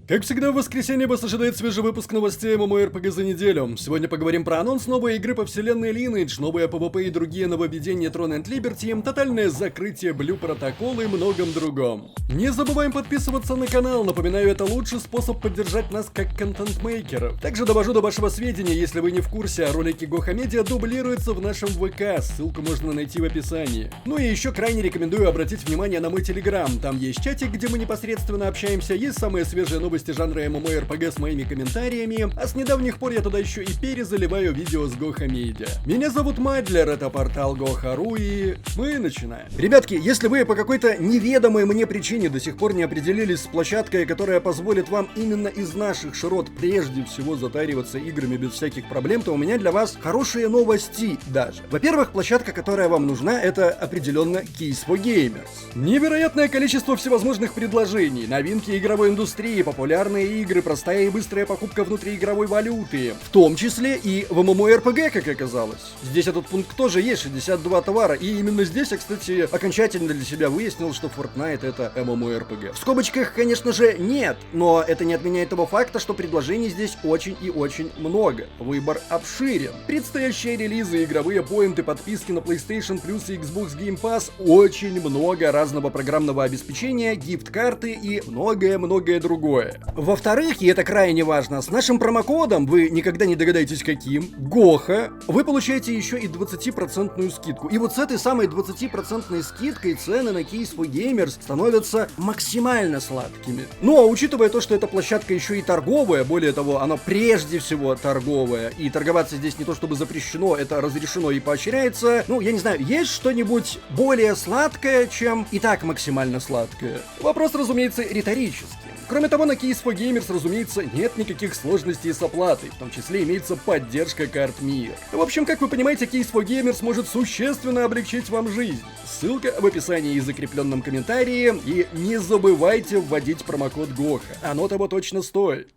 Как всегда, в воскресенье вас ожидает свежий выпуск новостей MMORPG за неделю. Сегодня поговорим про анонс новой игры по вселенной Lineage, новые PvP и другие нововведения Throne and Liberty, тотальное закрытие Blue Protocol и многом другом. Не забываем подписываться на канал, напоминаю, это лучший способ поддержать нас как контент-мейкеров. Также довожу до вашего сведения, если вы не в курсе, ролики Гоха Медиа дублируются в нашем ВК, ссылку можно найти в описании. Ну и еще крайне рекомендую обратить внимание на мой Телеграм, там есть чатик, где мы непосредственно общаемся, есть самые свежие новости жанра MMORPG с моими комментариями, а с недавних пор я туда еще и перезаливаю видео с Гоха Медиа. Меня зовут Мадлер, это портал Goha.ru, и мы начинаем. Ребятки, если вы по какой-то неведомой мне причине до сих пор не определились с площадкой, которая позволит вам именно из наших широт прежде всего затариваться играми без всяких проблем, то у меня для вас хорошие новости даже. Во-первых, площадка, которая вам нужна, это определенно Keys for Gamers. Невероятное количество всевозможных предложений, новинки игровой индустрии, популярные игры, простая и быстрая покупка внутриигровой валюты, в том числе и в MMORPG, как оказалось. Здесь этот пункт тоже есть, 62 товара, и именно здесь я, кстати, окончательно для себя выяснил, что Fortnite это MMORPG. В скобочках, конечно же, нет, но это не отменяет того факта, что предложений здесь очень и очень много. Выбор обширен. Предстоящие релизы, игровые поинты, подписки на PlayStation Plus и Xbox Game Pass, очень много разного программного обеспечения, гифт-карты и многое-многое другое. Во-вторых, и это крайне важно, с нашим промокодом, вы никогда не догадаетесь каким, Гоха, вы получаете еще и 20% скидку. И вот с этой самой 20% скидкой цены на Keys for Gamers становятся максимально сладкими. Ну а учитывая то, что эта площадка еще и торговая, более того, она прежде всего торговая, и торговаться здесь не то чтобы запрещено, это разрешено и поощряется, ну я не знаю, есть что-нибудь более сладкое, чем и так максимально сладкое? Вопрос, разумеется, риторический. Кроме того, на Keys for Gamers, разумеется, нет никаких сложностей с оплатой, в том числе имеется поддержка карт МИР. В общем, как вы понимаете, Keys for Gamers может существенно облегчить вам жизнь. Ссылка в описании и закрепленном комментарии, и не забывайте вводить промокод Гоха, оно того точно стоит.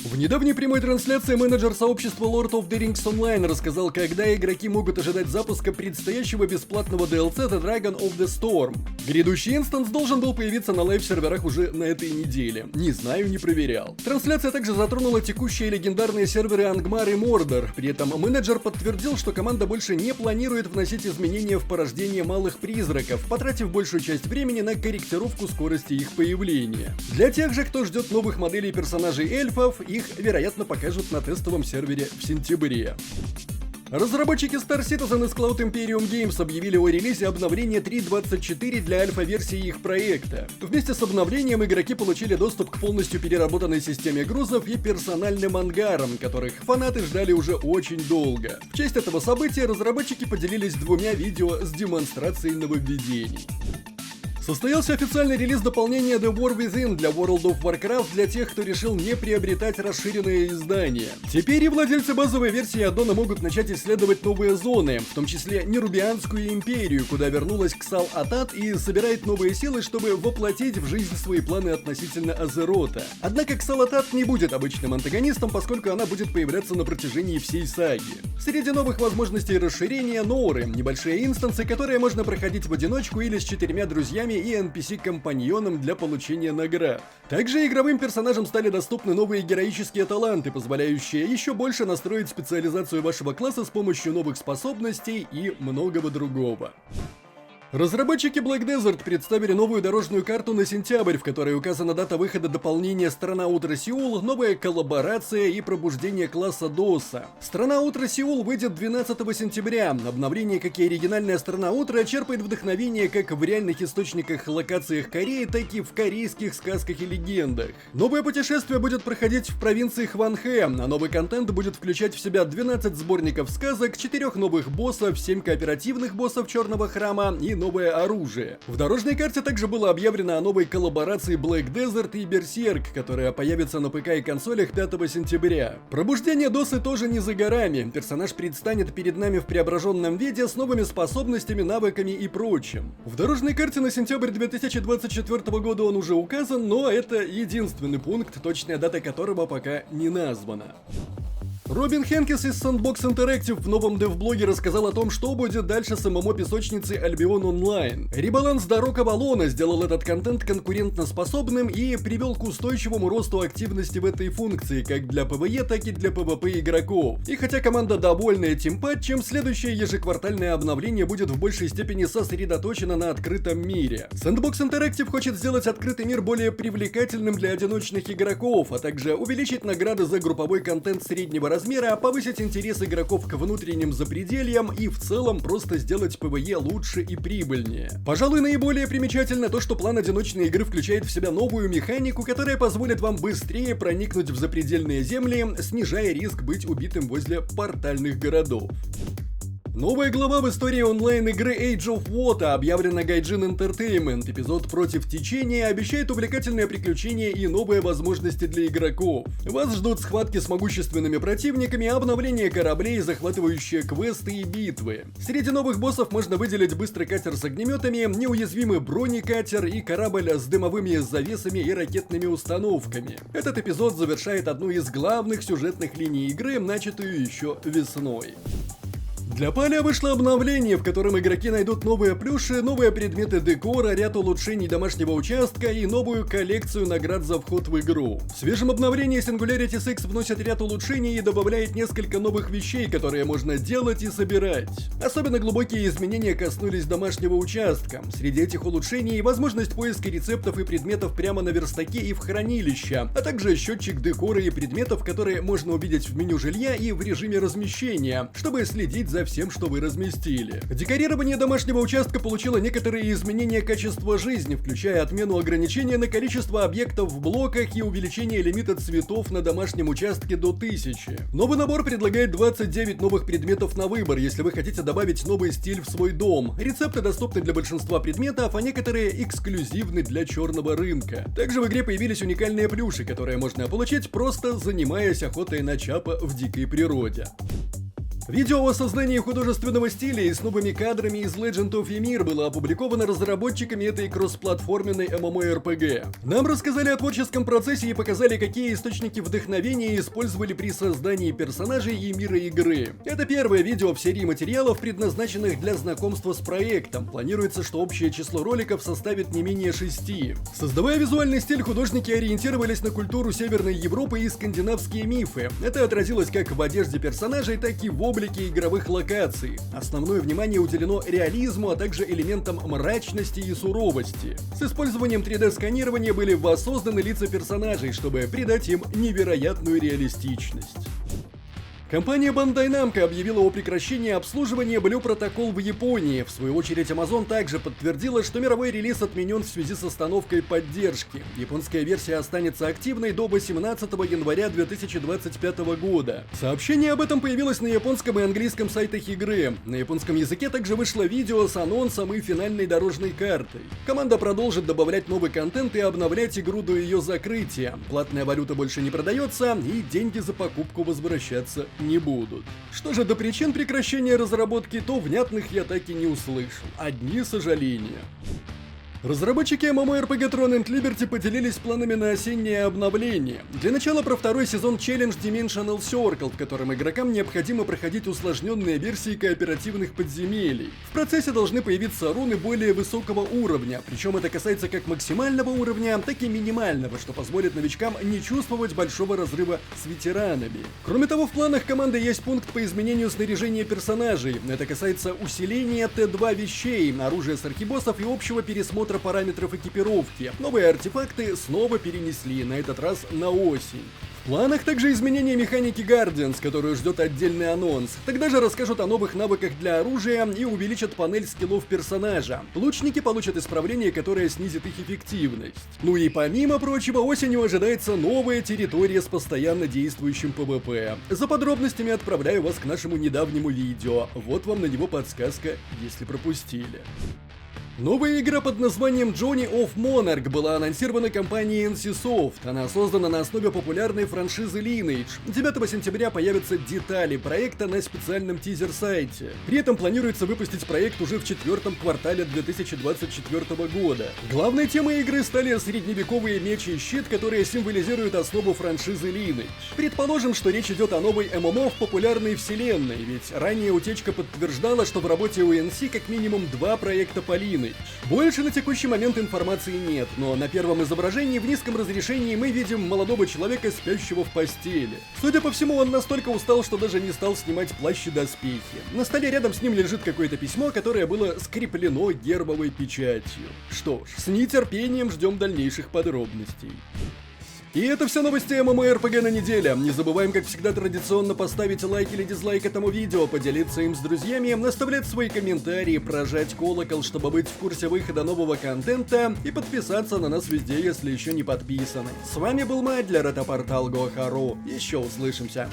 В недавней прямой трансляции менеджер сообщества Lord of the Rings Online рассказал, когда игроки могут ожидать запуска предстоящего бесплатного DLC The Dragon of the Storm. Грядущий инстанс должен был появиться на лайв-серверах уже на этой неделе. Не знаю, не проверял. Трансляция также затронула текущие легендарные серверы Ангмар и Мордор. При этом менеджер подтвердил, что команда больше не планирует вносить изменения в порождение малых призраков, потратив большую часть времени на корректировку скорости их появления. Для тех же, кто ждет новых моделей персонажей эльфов, их, вероятно, покажут на тестовом сервере в сентябре. Разработчики Star Citizen из Cloud Imperium Games объявили о релизе обновления 3.24 для альфа-версии их проекта. Вместе с обновлением игроки получили доступ к полностью переработанной системе грузов и персональным ангарам, которых фанаты ждали уже очень долго. В честь этого события разработчики поделились двумя видео с демонстрацией нововведений. Состоялся официальный релиз дополнения The War Within для World of Warcraft для тех, кто решил не приобретать расширенные издания. Теперь и владельцы базовой версии аддона могут начать исследовать новые зоны, в том числе Нерубианскую империю, куда вернулась Ксал Атат и собирает новые силы, чтобы воплотить в жизнь свои планы относительно Азерота. Однако Ксал Атат не будет обычным антагонистом, поскольку она будет появляться на протяжении всей саги. Среди новых возможностей расширения — Норы, небольшие инстансы, которые можно проходить в одиночку или с 4 друзьями и NPC-компаньоном для получения наград. Также игровым персонажам стали доступны новые героические таланты, позволяющие еще больше настроить специализацию вашего класса с помощью новых способностей и многого другого. Разработчики Black Desert представили новую дорожную карту на сентябрь, в которой указана дата выхода дополнения «Страна Утра Сеул», новая коллаборация и пробуждение класса Доса. «Страна Утра Сеул» выйдет 12 сентября. Обновление, как и оригинальная «Страна Утра», черпает вдохновение как в реальных источниках и локациях Кореи, так и в корейских сказках и легендах. Новое путешествие будет проходить в провинции Хванхэ, а новый контент будет включать в себя 12 сборников сказок, 4 новых боссов, 7 кооперативных боссов Черного Храма и новое оружие. В дорожной карте также было объявлено о новой коллаборации Black Desert и Berserk, которая появится на ПК и консолях 5 сентября. Пробуждение Досы тоже не за горами. Персонаж предстанет перед нами в преображенном виде с новыми способностями, навыками и прочим. В дорожной карте на сентябрь 2024 года он уже указан, но это единственный пункт, точная дата которого пока не названа. Робин Хенкис из Sandbox Interactive в новом девблоге рассказал о том, что будет дальше с ММО-песочницей Albion Online. Ребаланс дорог Авалона сделал этот контент конкурентоспособным и привел к устойчивому росту активности в этой функции, как для PvE, так и для PvP игроков. И хотя команда довольна этим патчем, следующее ежеквартальное обновление будет в большей степени сосредоточено на открытом мире. Sandbox Interactive хочет сделать открытый мир более привлекательным для одиночных игроков, а также увеличить награды за групповой контент среднего размера, повысить интерес игроков к внутренним запредельям и в целом просто сделать PvE лучше и прибыльнее. Пожалуй, наиболее примечательно то, что план одиночной игры включает в себя новую механику, которая позволит вам быстрее проникнуть в запредельные земли, снижая риск быть убитым возле портальных городов. Новая глава в истории онлайн-игры Age of Water, объявлена Gaijin Entertainment. Эпизод «Против течения» обещает увлекательное приключение и новые возможности для игроков. Вас ждут схватки с могущественными противниками, обновление кораблей, захватывающие квесты и битвы. Среди новых боссов можно выделить быстрый катер с огнеметами, неуязвимый бронекатер и корабль с дымовыми завесами и ракетными установками. Этот эпизод завершает одну из главных сюжетных линий игры, начатую еще весной. Для Паля вышло обновление, в котором игроки найдут новые плюши, новые предметы декора, ряд улучшений домашнего участка и новую коллекцию наград за вход в игру. В свежем обновлении Singularity 6 вносит ряд улучшений и добавляет несколько новых вещей, которые можно делать и собирать. Особенно глубокие изменения коснулись домашнего участка. Среди этих улучшений возможность поиска рецептов и предметов прямо на верстаке и в хранилище, а также счетчик декора и предметов, которые можно увидеть в меню жилья и в режиме размещения, чтобы следить за всем, что вы разместили. Декорирование домашнего участка получило некоторые изменения качества жизни, включая отмену ограничения на количество объектов в блоках и увеличение лимита цветов на домашнем участке до 1000. Новый набор предлагает 29 новых предметов на выбор, если вы хотите добавить новый стиль в свой дом. Рецепты доступны для большинства предметов, а некоторые эксклюзивны для черного рынка. Также в игре появились уникальные плюши, которые можно получить, просто занимаясь охотой на чапа в дикой природе. Видео о создании художественного стиля и с новыми кадрами из Legend of Ymir было опубликовано разработчиками этой кроссплатформенной MMORPG. Нам рассказали о творческом процессе и показали, какие источники вдохновения использовали при создании персонажей и мира игры. Это первое видео в серии материалов, предназначенных для знакомства с проектом. Планируется, что общее число роликов составит не менее 6. Создавая визуальный стиль, художники ориентировались на культуру Северной Европы и скандинавские мифы. Это отразилось как в одежде персонажей, так и в облике игровых локаций. Основное внимание уделено реализму, а также элементам мрачности и суровости. С использованием 3D-сканирования были воссозданы лица персонажей, чтобы придать им невероятную реалистичность. Компания Bandai Namco объявила о прекращении обслуживания Blue Protocol в Японии. В свою очередь, Amazon также подтвердила, что мировой релиз отменен в связи с остановкой поддержки. Японская версия останется активной до 18 января 2025 года. Сообщение об этом появилось на японском и английском сайтах игры. На японском языке также вышло видео с анонсом и финальной дорожной картой. Команда продолжит добавлять новый контент и обновлять игру до ее закрытия. Платная валюта больше не продается, и деньги за покупку возвращаться не будут. Что же до причин прекращения разработки, то внятных я так и не услышал. Одни сожаления. Разработчики MMORPG Throne and Liberty поделились планами на осеннее обновление. Для начала про второй сезон Challenge Dimensional Circle, в котором игрокам необходимо проходить усложненные версии кооперативных подземелий. В процессе должны появиться руны более высокого уровня, причем это касается как максимального уровня, так и минимального, что позволит новичкам не чувствовать большого разрыва с ветеранами. Кроме того, в планах команды есть пункт по изменению снаряжения персонажей. Это касается усиления Т2 вещей, оружия с архибоссов и общего пересмотра параметров экипировки. Новые артефакты снова перенесли, на этот раз на осень. В планах также изменение механики Guardians, которую ждет отдельный анонс. Тогда же расскажут о новых навыках для оружия и увеличат панель скиллов персонажа. Лучники получат исправление, которое снизит их эффективность. Ну и помимо прочего, осенью ожидается новая территория с постоянно действующим ПВП. За подробностями отправляю вас к нашему недавнему видео. Вот вам на него подсказка, если пропустили. Новая игра под названием Journey of Monarch была анонсирована компанией NCSoft. Она создана на основе популярной франшизы Lineage. 9 сентября появятся детали проекта на специальном тизер-сайте. При этом планируется выпустить проект уже в 4-м квартале 2024 года. Главной темой игры стали средневековые меч и щит, которые символизируют основу франшизы Lineage. Предположим, что речь идет о новой ММО в популярной вселенной, ведь ранее утечка подтверждала, что в работе у NC как минимум 2 проекта по Lineage. Больше на текущий момент информации нет, но на первом изображении в низком разрешении мы видим молодого человека, спящего в постели. Судя по всему, он настолько устал, что даже не стал снимать плащ и доспехи. На столе рядом с ним лежит какое-то письмо, которое было скреплено гербовой печатью. Что ж, с нетерпением ждем дальнейших подробностей. И это все новости MMORPG на неделю. Не забываем, как всегда, традиционно поставить лайк или дизлайк этому видео, поделиться им с друзьями, оставлять свои комментарии, прожать колокол, чтобы быть в курсе выхода нового контента, и подписаться на нас везде, если еще не подписаны. С вами был Мать для Ретропортал Go.ru. Еще услышимся.